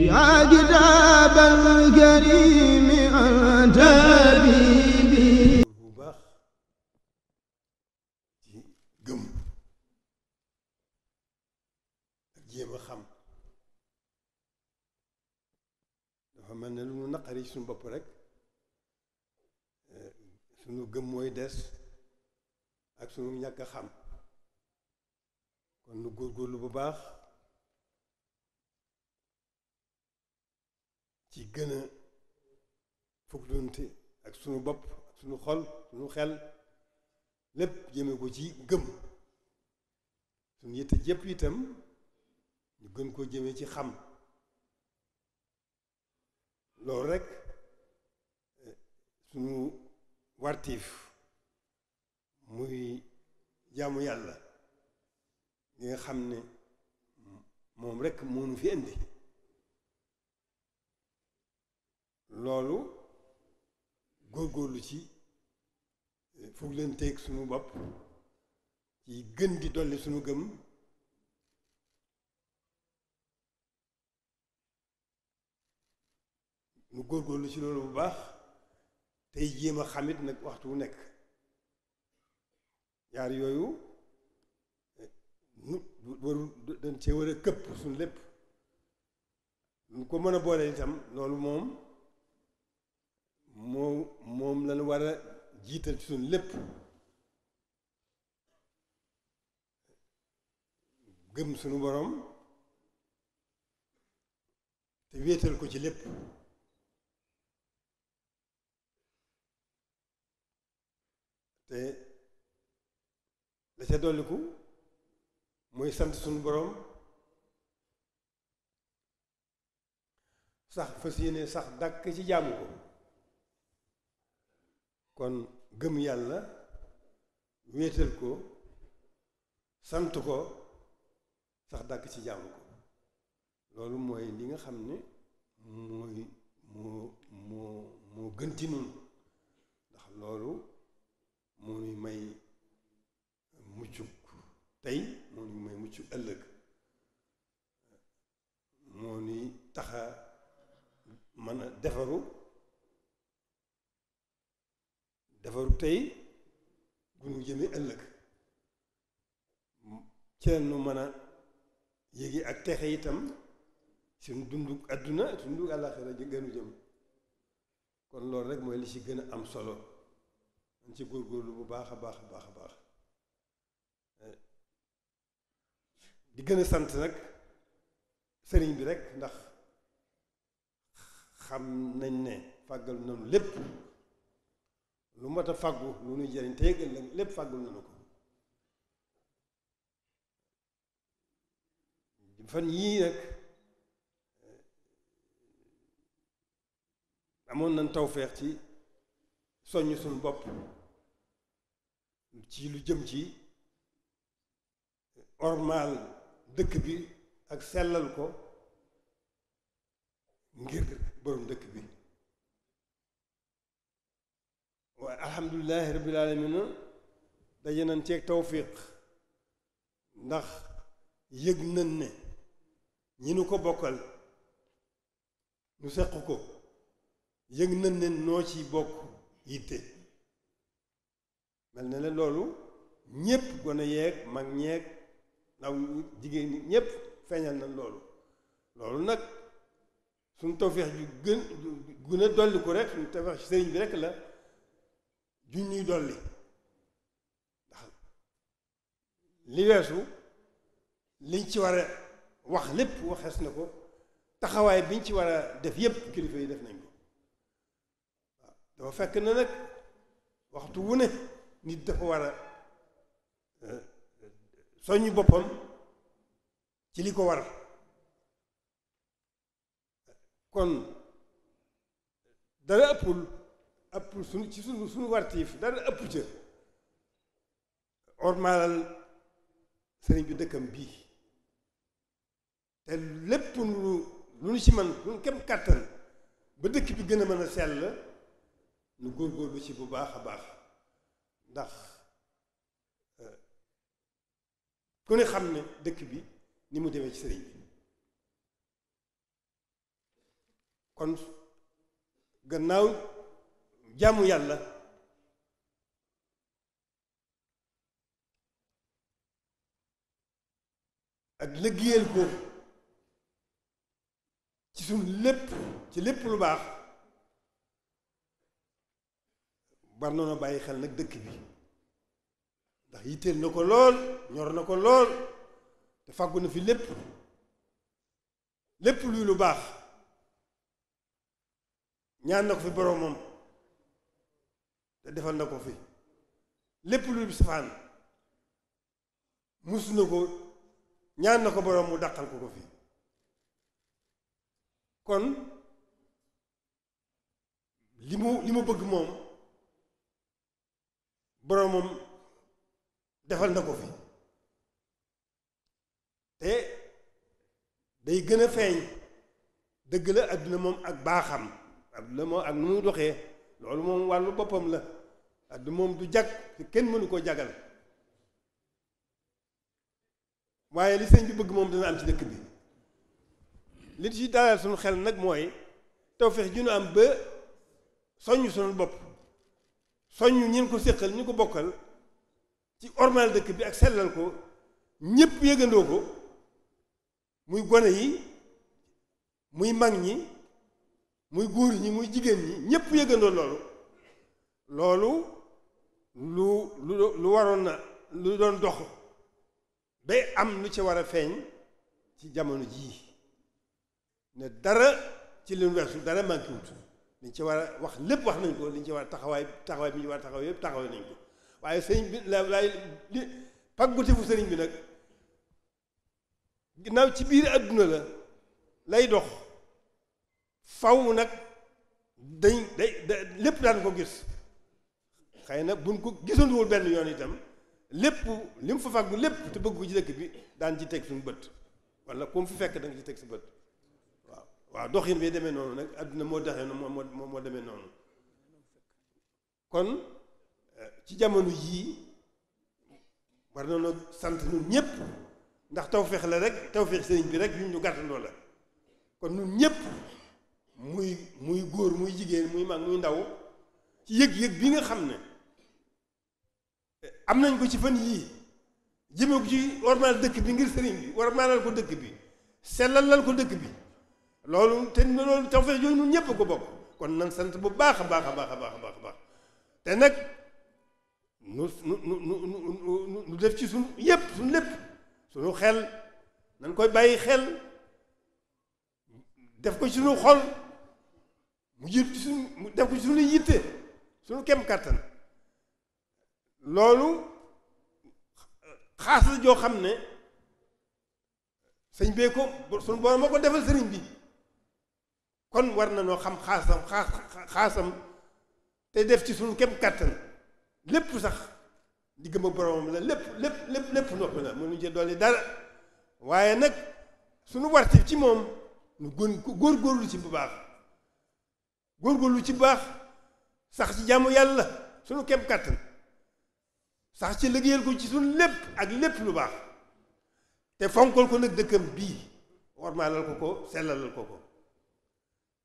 يا كتاب الكريم أنت حبيبي bu baax ci gëm ak jéem a xam dafa mel ne lu mu naqari suñu bopp rek suñu gëm mooy des ak suñu ñàkk a xam kon nu góorgóorlu bu baax ci gën a fukklante ak sunu bopp ak sunu xol sunu xel lépp jëme ko ci gëm sunu yitte jëpp itam ñu gën koo jëme ci xam loolu rek sunu wartiif muy jaamu yàlla li nga xam ne moom rek moo nu fi indi loolu góorgóorlu ci foog leen teeg sunu bopp ci gën di dolli sunu gëm nu góorgóorlu ci loolu bu baax tey jéem a xamit nag waxtu wu nekk yaar yooyu nu waru dañ cee war a këpp suñu lépp lu ko mën a boole itam loolu moom lañu war a jiital ci suñu lépp gëm suñu borom te wéetal ko ci lépp te la ca dolliku mooy sant suñu borom sax fas yéene sax dàkk ci jaamu ko kon gëm yàlla wéetal ko sant ko sax dàkk ci jaamu ko loolu mooy li nga xam ne moo gën ci nun ndax loolu moo ñuy may muccuk tey moo ñuy may muccuk ëllëg moo ñuy taxa mën a defaru tey gu nu jëme ëllëg ci nu mën a yéegi ak texe itam suñu dundu àdduna suñu dundu àllaaxira gënu jëm kon loolu rek mooy li ci gën a am solo dañ ci góorgóorlu bu baax a baax a baax a baax di gën a sant nag sëriñ bi rek ndax xam nañ ne fàggal nañu lépp lu mat a fàggu lu nuy jëriñ te yëgal la lépp fàggul nañu ko fan yii nag amoon nañ tawfeex ci soññ suñu bopp ci lu jëm ci ormaal dëkk bi ak sellal ko ngir borom dëkk bi waaye alhamdulilahi rabbil alamina daje nañ ceeg tawfiq ndax yëg nañ ne ñi nu ko bokkal nu seq ko yëg nañ ne noo ci bokk yitte mel na ne loolu ñépp gone yeeg mag ñeeg ndaw jigéen ñi ñépp feeñal nañ loolu nag suñu tawfeex ju gën a dolli ko rek suñu tawfeex ci sëriñ bi rek la juñ ñuy dolli ndax li weesu liñ ci war a wax lépp waxees na ko taxawaay biñ ci war a def yépp kilifa yi def nañ ko waaw dafa fekk na nag waxtu wu ne nit dafa war a soññ boppam ci li ko war kon dara ëppul suñu wartiif dara ëpp ca ormaalal sëriñ bi dëkkam bii te lépp lu nu ci man lu kem kàttan ba dëkk bi gën a mën a sell nu góorgóorlu ci bu baax a baax ndax ku ne xam ne dëkk bi ni mu demee ci sëriñ bi kon gannaaw jaamu yàlla ak liggéeyal ko ci suñ lépp ci lépp lu baax war na bàyyi xel nag dëkk bi ndax yitteel na ko lool ñor na ko lool te fàggu na fi lépp lépp luy lu baax ñaan na ko fi boromam te defal na ko fi lépp luy safaan mus na ko ñaan na ko borom mu dàqal ko fi kon li mu bëgg moom boromam defal na ko fi te day gën a feeñ dëgg la adduna moom ak baaxam adduna moom ak nu muy doxee loolu moom wàllu boppam la adduna moom du jag te kenn mënu koo jagal waaye li sëñ bi bëgg moom dana am ci dëkk bi li ci dalal suñu xel nag mooy tawfeex ju ñu am ba soññ suñu bopp soññ ñin ko séqal ñu ko bokkal ci ormal dëkk bi ak sellal ko ñépp yëgandoo ko muy gone yi muy mag ñi muy góor ñi muy jigéen ñi ñépp yëgandoo loolu lu waroon na lu doon dox ba am lu ci war a feeñ ci jamono jii ne dara ci li ñu weesu dara manqué wut liñ ci war a wax lépp wax nañ ko liñ ci war a taxawaay bi ñu war a taxaw yëpp taxaw nañ ko waaye sëriñ bi laay li pàggute fu sëriñ bi nag ginnaaw ci biir adduna la lay dox faw nag day lépp daan ko gis xëy na buñ ko gisanduwul benn yoon itam lépp li mu fa fàggu lépp te bëgg ko ci dëkk bi daan ci teg suñu bët wala ku mu fi fekk da nga ci teg si bët waaw doxin bi demee noonu nag adduna moo doxee noonu moo demee noonu kon ci jamono yii war nañoo sant ñun ñëpp ndax tawfeex la rek tawfeex sëriñ bi rek yu ñu gàttandoo la kon ñun ñëpp muy góor muy jigéen muy mag muy ndaw ci yëg-yëg bi nga xam ne am nañ ko ci fan yii jëme ko ci warmaal dëkk bi ngir sëriñ bi warmaalal ko dëkk bi sellalal ko dëkk bi loolu te loolu tawfeex yooyu ñun ñëpp ko bokk kon nan sant bu baax a baax a baax a baax a baax a baax te nag nu def ci suñ yëpp suñ lépp suñu xel nañ koy bàyyi xel def ko ci suñu xol mu jiitu ci mu def ko ci suñu yitte suñu kem kàttan loolu xaas la joo xam ne sëñ bee ko suñu borom moo ko defal sëriñ bi kon war na noo xam xaasam te def ci suñu kem kàttan lépp sax diggam ak boromam la lépp noppi la mënuñu ci dolli dara waaye nag suñu warti ci moom nu góorgóorlu ci bu baax góorgóorlu ci bu baax sax ci jaamu yàlla suñu kem kàttan sax ci liggéeyal ko ci suñu lépp ak lépp lu baax te fonkal ko nag dëkkam bii warmaalal ko sellalal ko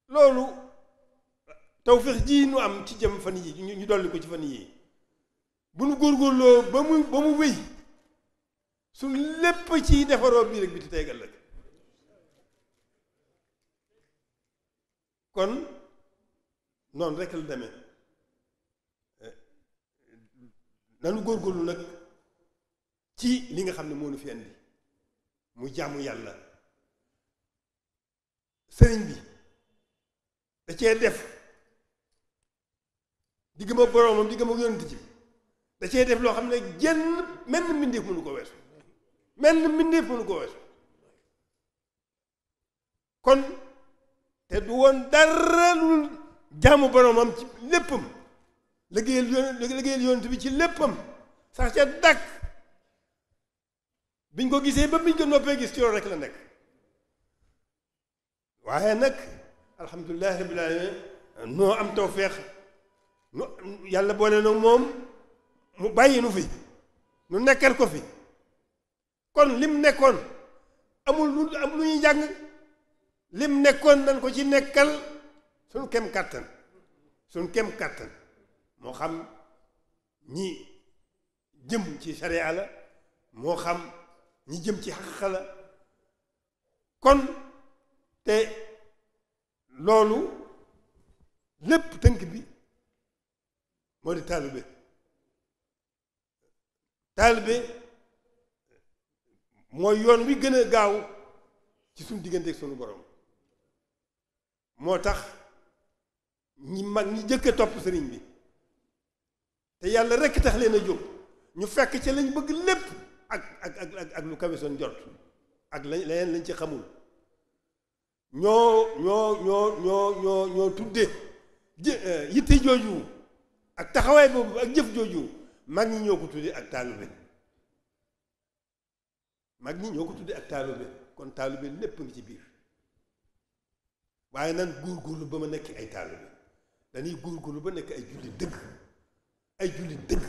loolu tawfeex ji nu am ci jëm fan yi ñu dolli ko ci fan yi bu nu góorgóorloo ba mu wéy su lépp ci defaroo bii rek bi ti tey ëllëg kon noonu rek la demee nanu góorgóorlu nag ci li nga xam ne moo nu fi andi mu jaamu yàlla sëriñ bi da cee def diggam ak boroomam diggam ak yonent ci da cee def loo xam ne menn mbindeef mënu ko weesu kon te du woon dara lu jaamu boroomam ci léppam liggéeyal yonent bi ci léppam sax ca dàkk biñ ko gisee ba biñ ko noppee gis ci loolu rek la nekk waaye nag alhamdulilahi rabbil alamin noo am tawfeex yàlla boole na moom mu bàyyi nu fi nu nekkal ko fi kon lim nekkoon amul lu ñuy jàng lim nekkoon nañ ko ci nekkal suñ kem kàttan suñ kem kàttan moo xam ñi jëm ci sariya la moo xam ñi jëm ci xaqiqa la kon te loolu lépp tënk bi moo di taalibe taalibe mooy yoon wi gën a gaaw ci suñu diggante ak suñu borom moo tax ñi mag ñi jëkk a topp sëriñ bi te yàlla rekk tax leen a jóg ñu fekk ca lañ bëgg lépp ak lu kawe seen jot ak leneen lañ ci xamul ñoo tudde yitte jooju ak taxawaay boobu ak jëf jooju mag ñi ñoo ko tudde ak taalibe mag ñi ñoo ko tudde ak taalibe kon taalibe lépp ngi ci biir waaye nan góorgóorlu ba ma nekk ay taalibe dañuy góorgóorlu ba nekk ay julli dëgg ay julli dëgg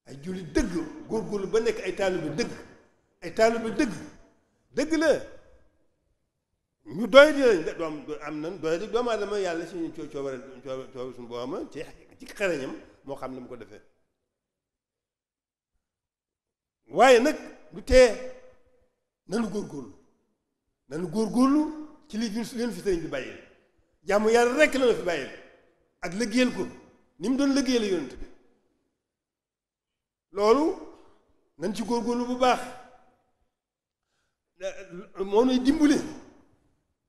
ay julli dëgg góorgóorlu ba nekk ay taalibe dëgg ay taalibe dëgg dëgg la ñu doy di lañ doom am nan doy di doomu aadama yàlla suñu coobare suñu booma ci xereñam moo xam ne mu ko defee waaye nag du tee nanu góorgóorlu ci li leen fi sëriñ bi bàyyil jàmm yàlla rekk la fi bàyyil ak liggéeyal ko ni mu doon liggéeyal yonent bi loolu nañ ci góorgóorlu bu baax moo nuy dimbali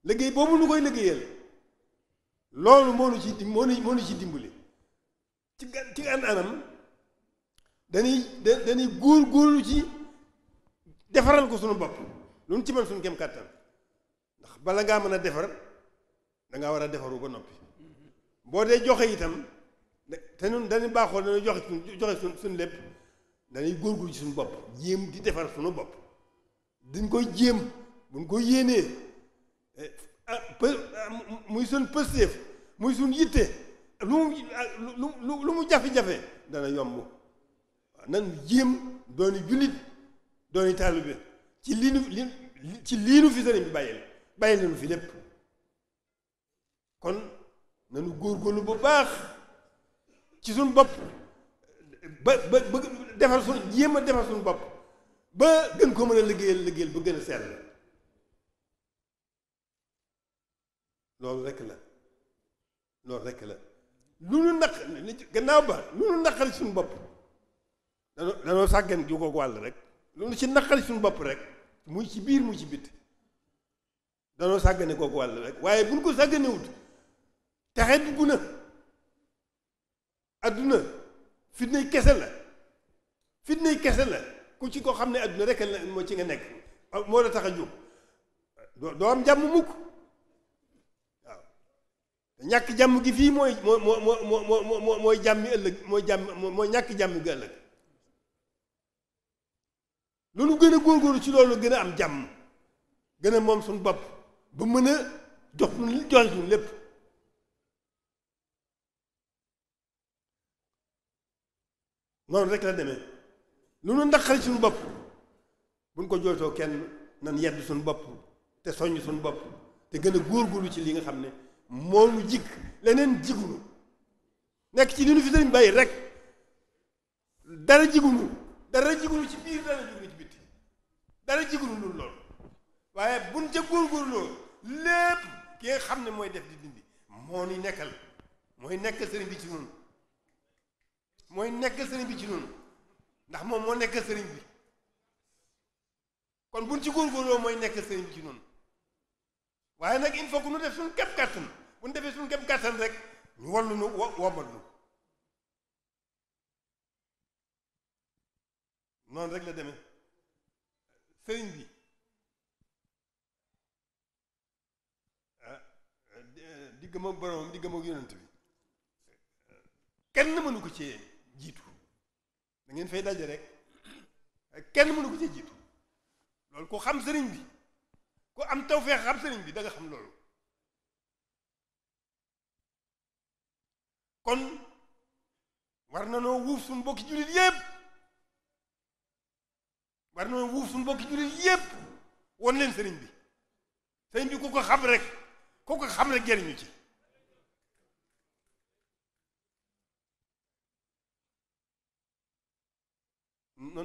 liggéey boobu nu koy liggéeyal loolu moo nu ci dimbali ci an anam dañuy góorgóorlu ci defaral ko sunu bopp lu nu ci mën suñu kem kàttan ndax bala ngaa mën a defar dangaa war a defaru ba noppi boo dee joxe itam te ñun dañuy baaxoo dañuy joxe suñ lépp dañuy góorgóorlu ci suñu bopp jéem di defar suñu bopp dañ koy jéem buñ ko yéenee muy suñ pëstéef muy suñ yitte lu mu jafe-jafe dana yomb waaw nan jéem dooni jullit dooni taalibe ci lii nu fi sëriñ bi bàyyil nañu fi lépp kon nanu góorgóorlu bu baax ci suñ bopp ba defar suñ jéem a defar suñ bopp ba gën ko mën a liggéeyal ba gën a sell loolu rekk la lu nu naq gannaaw ba lu nu naqari suñu bopp danoo sàggan ju ko wàll rek lu nu ci naqari suñu bopp rek muy ci biir muy ci bitt danoo sàggane kooku wàll rek waaye buñ ko sàgganewut taxe dugg na adduna fitnay kese la ku ci ko xam ne adduna rek la moo ci nga nekk moo la tax a jóg doo am jàmm mukk waaw te ñàkk jàmm gi fii mooy jàmmi ëllëg mooy ñàkk jàmm gi ëllëg loolu gën a góorgóorlu ci loolu gën a am jàmm gën a moom suñu bopp ba mën a jox suñu lépp noonu rek la demee lu nu naqari suñu bopp buñ ko jooytoo kenn nan yedd suñu bopp te soññ suñu bopp te gën a góorgóorlu ci li nga xam ne moo nu jikk leneen jigunu nekk ci li nu fi sëriñ bàyyi rek dara jigunu ci biir dara jigunu ci bitti dara jigunu loolu waaye buñ ca góorgóorloo lépp ki nga xam ne mooy def di dindi moo nuy nekkal mooy nekkal sëriñ bi ci noonu mooy nekkal sëriñ bi ci noonu ndax moom moo nekkal sëriñ bi kon buñ ci góorgóorloo mooy nekkal sëriñ bi ci noonu waaye nag il faut que nu def suñu képp kàttan bu ñu defee suñu képp kàttan rek ñu wallu nu wombat nu noonu rek la demee sëriñ bi diggam ak boromam diggam ak yonent bi kenn mënu ko ci jiitu da ngeen fay daje rek kenn mënu ko ci jiitu loolu ku xam sëriñ bi ku am tawfeex xam sëriñ bi da nga xam loolu kon war na noo wuuf suñu mbokki jullit yépp won leen sëriñ bi ku ko xam rek jariñu ci